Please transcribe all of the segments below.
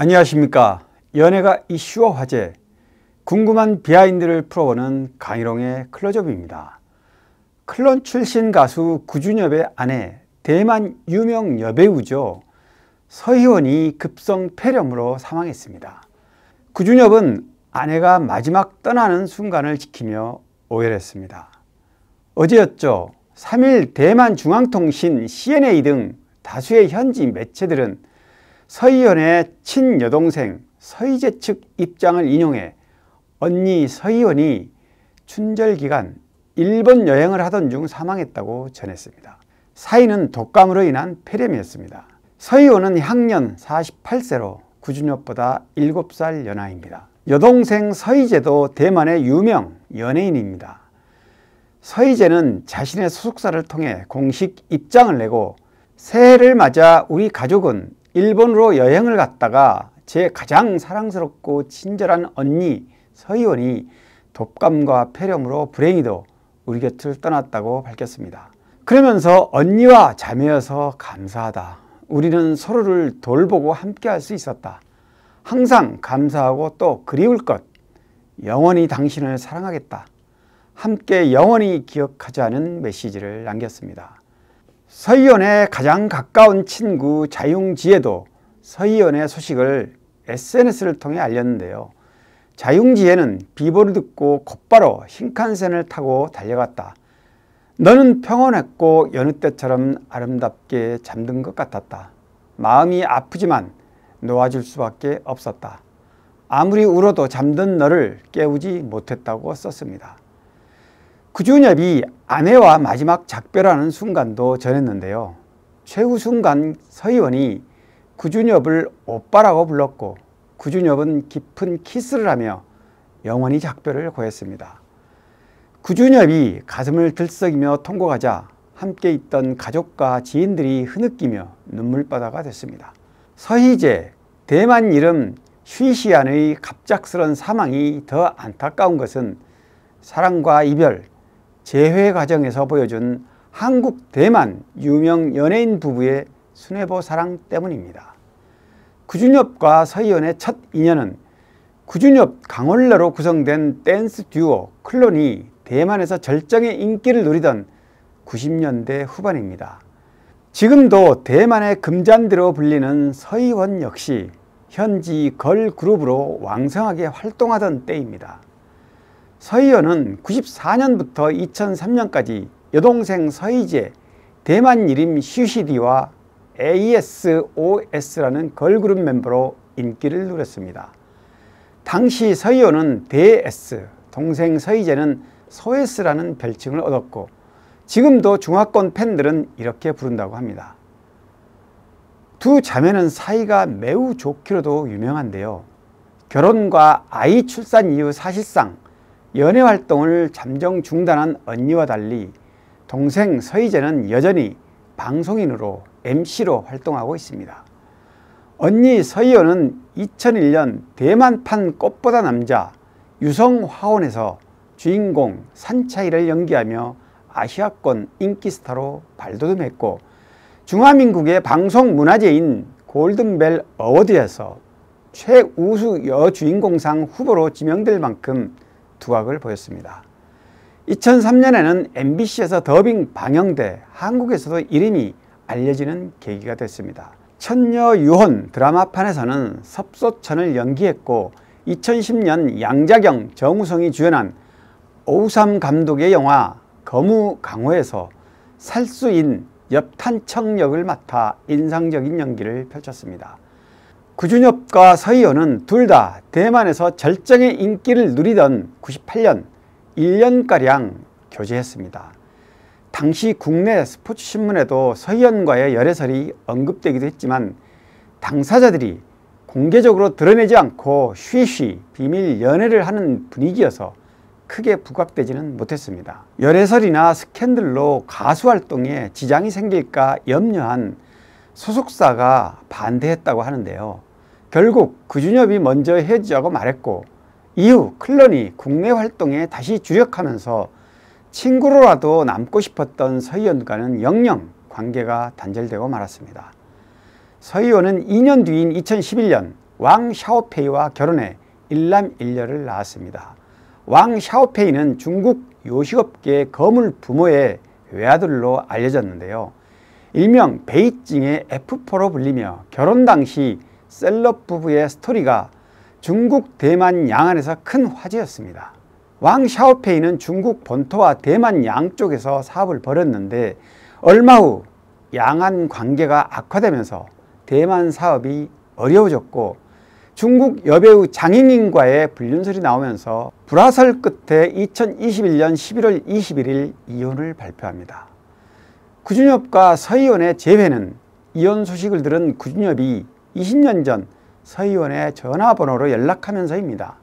안녕하십니까. 연예가 이슈와 화제, 궁금한 비하인드를 풀어보는 강희롱의 클로즈업입니다. 클론 출신 가수 구준엽의 아내, 대만 유명 여배우죠. 서희원이 급성 폐렴으로 사망했습니다. 구준엽은 아내가 마지막 떠나는 순간을 지키며 오열했습니다. 어제였죠. 3일 대만중앙통신 CNA 등 다수의 현지 매체들은 서희원의 친여동생 서희재 측 입장을 인용해 언니 서희원이 춘절 기간 일본 여행을 하던 중 사망했다고 전했습니다. 사인은 독감으로 인한 폐렴이었습니다. 서희원은 향년 48세로 구준엽보다 7살 연하입니다. 여동생 서희재도 대만의 유명 연예인입니다. 서희재는 자신의 소속사를 통해 공식 입장을 내고 새해를 맞아 우리 가족은 일본으로 여행을 갔다가 제 가장 사랑스럽고 친절한 언니 서희원이 독감과 폐렴으로 불행히도 우리 곁을 떠났다고 밝혔습니다. 그러면서 언니와 자매여서 감사하다. 우리는 서로를 돌보고 함께 할 수 있었다. 항상 감사하고 또 그리울 것. 영원히 당신을 사랑하겠다. 함께 영원히 기억하자는 메시지를 남겼습니다. 서희원의 가장 가까운 친구 자융지혜도 서희원의 소식을 SNS를 통해 알렸는데요. 자융지혜는 비보를 듣고 곧바로 신칸센을 타고 달려갔다. 너는 평온했고 여느 때처럼 아름답게 잠든 것 같았다. 마음이 아프지만 놓아줄 수밖에 없었다. 아무리 울어도 잠든 너를 깨우지 못했다고 썼습니다. 구준엽이 아내와 마지막 작별하는 순간도 전했는데요. 최후 순간 서희원이 구준엽을 오빠라고 불렀고 구준엽은 깊은 키스를 하며 영원히 작별을 고했습니다. 구준엽이 가슴을 들썩이며 통곡하자 함께 있던 가족과 지인들이 흐느끼며 눈물바다가 됐습니다. 서희재, 대만 이름 쉬시안의 갑작스런 사망이 더 안타까운 것은 사랑과 이별, 재회 과정에서 보여준 한국 대만 유명 연예인 부부의 순애보 사랑 때문입니다. 구준엽과 서희원의 첫 인연은 구준엽 강원래로 구성된 댄스 듀오 클론이 대만에서 절정의 인기를 누리던 90년대 후반입니다. 지금도 대만의 금잔디로 불리는 서희원 역시 현지 걸그룹으로 왕성하게 활동하던 때입니다. 서희원은 94년부터 2003년까지 여동생 서희재, 대만 이름 슈시디와 ASOS라는 걸그룹 멤버로 인기를 누렸습니다. 당시 서희원은 대S, 동생 서희재는 소S라는 별칭을 얻었고 지금도 중화권 팬들은 이렇게 부른다고 합니다. 두 자매는 사이가 매우 좋기로도 유명한데요. 결혼과 아이 출산 이후 사실상 연애 활동을 잠정 중단한 언니와 달리 동생 서희재는 여전히 방송인으로 MC로 활동하고 있습니다. 언니 서희원은 2001년 대만판 꽃보다 남자 유성화원에서 주인공 산차이를 연기하며 아시아권 인기 스타로 발돋움했고 중화민국의 방송문화재인 골든벨 어워드에서 최우수 여주인공상 후보로 지명될 만큼 두각을 보였습니다. 2003년에는 MBC에서 더빙 방영돼 한국에서도 이름이 알려지는 계기가 됐습니다. 천녀유혼 드라마판에서는 섭소천을 연기했고 2010년 양자경, 정우성이 주연한 오우삼 감독의 영화 거무강호에서 살수인 엽탄청 역을 맡아 인상적인 연기를 펼쳤습니다. 구준엽과 서희원은 둘 다 대만에서 절정의 인기를 누리던 98년 1년가량 교제했습니다. 당시 국내 스포츠신문에도 서희원과의 열애설이 언급되기도 했지만 당사자들이 공개적으로 드러내지 않고 쉬쉬 비밀 연애를 하는 분위기여서 크게 부각되지는 못했습니다. 열애설이나 스캔들로 가수 활동에 지장이 생길까 염려한 소속사가 반대했다고 하는데요. 결국 구준엽이 먼저 헤어지자고 말했고 이후 클론이 국내 활동에 다시 주력하면서 친구로라도 남고 싶었던 서희원과는 영영 관계가 단절되고 말았습니다. 서희원은 2년 뒤인 2011년 왕 샤오페이와 결혼해 일남 일녀를 낳았습니다. 왕 샤오페이는 중국 요식업계의 거물 부모의 외아들로 알려졌는데요. 일명 베이징의 F4로 불리며 결혼 당시 셀럽 부부의 스토리가 중국 대만 양안에서 큰 화제였습니다. 왕 샤오페이는 중국 본토와 대만 양쪽에서 사업을 벌였는데 얼마 후 양안 관계가 악화되면서 대만 사업이 어려워졌고 중국 여배우 장잉잉과의 불륜설이 나오면서 불화설 끝에 2021년 11월 21일 이혼을 발표합니다. 구준엽과 서희원의 재회는 이혼 소식을 들은 구준엽이 20년 전 서희원의 전화번호로 연락하면서입니다.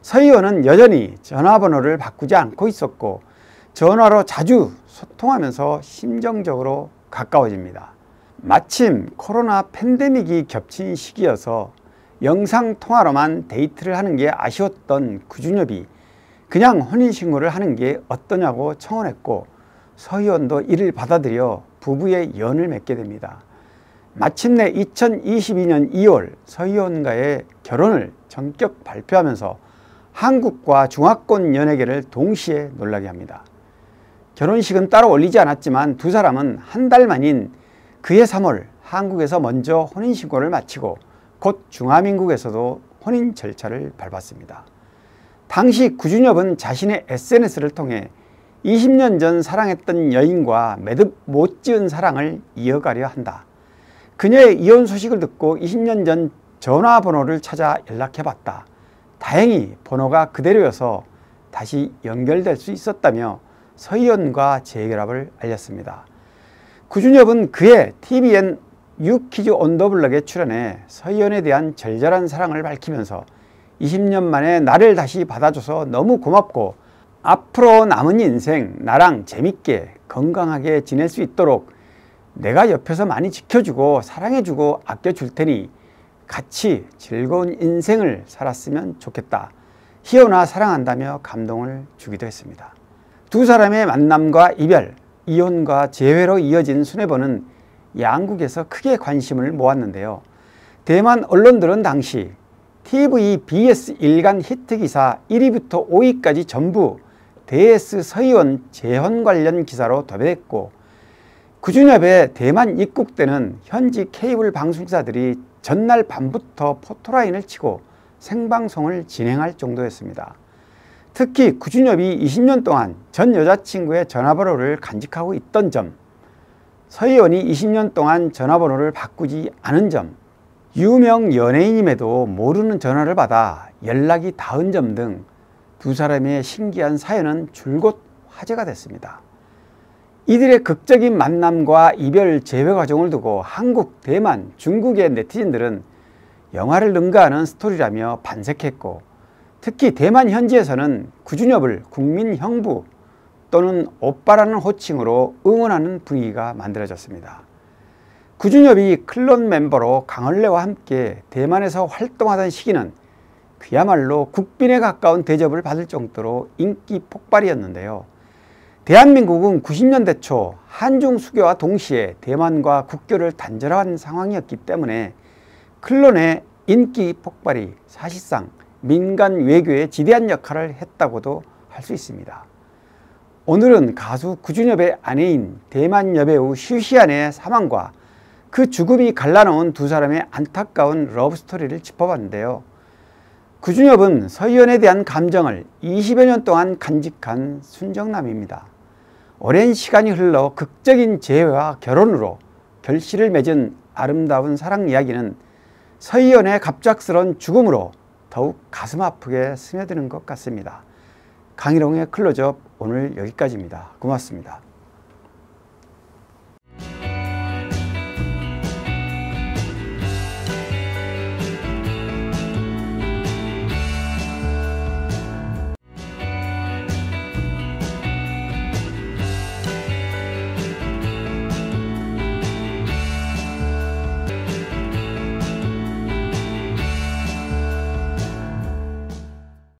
서희원은 여전히 전화번호를 바꾸지 않고 있었고 전화로 자주 소통하면서 심정적으로 가까워집니다. 마침 코로나 팬데믹이 겹친 시기여서 영상통화로만 데이트를 하는 게 아쉬웠던 구준엽이 그냥 혼인신고를 하는 게 어떠냐고 청원했고 서희원도 이를 받아들여 부부의 연을 맺게 됩니다. 마침내 2022년 2월 서희원과의 결혼을 전격 발표하면서 한국과 중화권 연예계를 동시에 놀라게 합니다. 결혼식은 따로 올리지 않았지만 두 사람은 한 달 만인 그해 3월 한국에서 먼저 혼인신고를 마치고 곧 중화민국에서도 혼인 절차를 밟았습니다. 당시 구준엽은 자신의 SNS를 통해 20년 전 사랑했던 여인과 매듭 못 지은 사랑을 이어가려 한다. 그녀의 이혼 소식을 듣고 20년 전 전화번호를 찾아 연락해봤다. 다행히 번호가 그대로여서 다시 연결될 수 있었다며 서희원과 재결합을 알렸습니다. 구준엽은 그해 TVN 뉴키즈 온 더 블럭에 출연해 서희원에 대한 절절한 사랑을 밝히면서 20년 만에 나를 다시 받아줘서 너무 고맙고 앞으로 남은 인생 나랑 재밌게 건강하게 지낼 수 있도록 내가 옆에서 많이 지켜주고 사랑해주고 아껴줄 테니 같이 즐거운 인생을 살았으면 좋겠다. 희원아 사랑한다며 감동을 주기도 했습니다. 두 사람의 만남과 이별, 이혼과 재회로 이어진 수뇌부는 양국에서 크게 관심을 모았는데요. 대만 언론들은 당시 TV, BS 일간 히트기사 1위부터 5위까지 전부 DS 서희원 재혼 관련 기사로 도배했고 구준엽의 대만 입국 때는 현지 케이블 방송사들이 전날 밤부터 포토라인을 치고 생방송을 진행할 정도였습니다. 특히 구준엽이 20년 동안 전 여자친구의 전화번호를 간직하고 있던 점, 서희원이 20년 동안 전화번호를 바꾸지 않은 점, 유명 연예인임에도 모르는 전화를 받아 연락이 닿은 점 등 두 사람의 신기한 사연은 줄곧 화제가 됐습니다. 이들의 극적인 만남과 이별 재회 과정을 두고 한국, 대만, 중국의 네티즌들은 영화를 능가하는 스토리라며 반색했고 특히 대만 현지에서는 구준엽을 국민 형부 또는 오빠라는 호칭으로 응원하는 분위기가 만들어졌습니다. 구준엽이 클론 멤버로 강원래와 함께 대만에서 활동하던 시기는 그야말로 국빈에 가까운 대접을 받을 정도로 인기 폭발이었는데요. 대한민국은 90년대 초 한중 수교와 동시에 대만과 국교를 단절한 상황이었기 때문에 클론의 인기 폭발이 사실상 민간 외교에 지대한 역할을 했다고도 할 수 있습니다. 오늘은 가수 구준엽의 아내인 대만 여배우 슈시안의 사망과 그 죽음이 갈라놓은 두 사람의 안타까운 러브스토리를 짚어봤는데요. 구준엽은 서희원에 대한 감정을 20여 년 동안 간직한 순정남입니다. 오랜 시간이 흘러 극적인 재회와 결혼으로 결실을 맺은 아름다운 사랑 이야기는 서희원의 갑작스런 죽음으로 더욱 가슴 아프게 스며드는 것 같습니다. 강희롱의 클로즈업 오늘 여기까지입니다. 고맙습니다.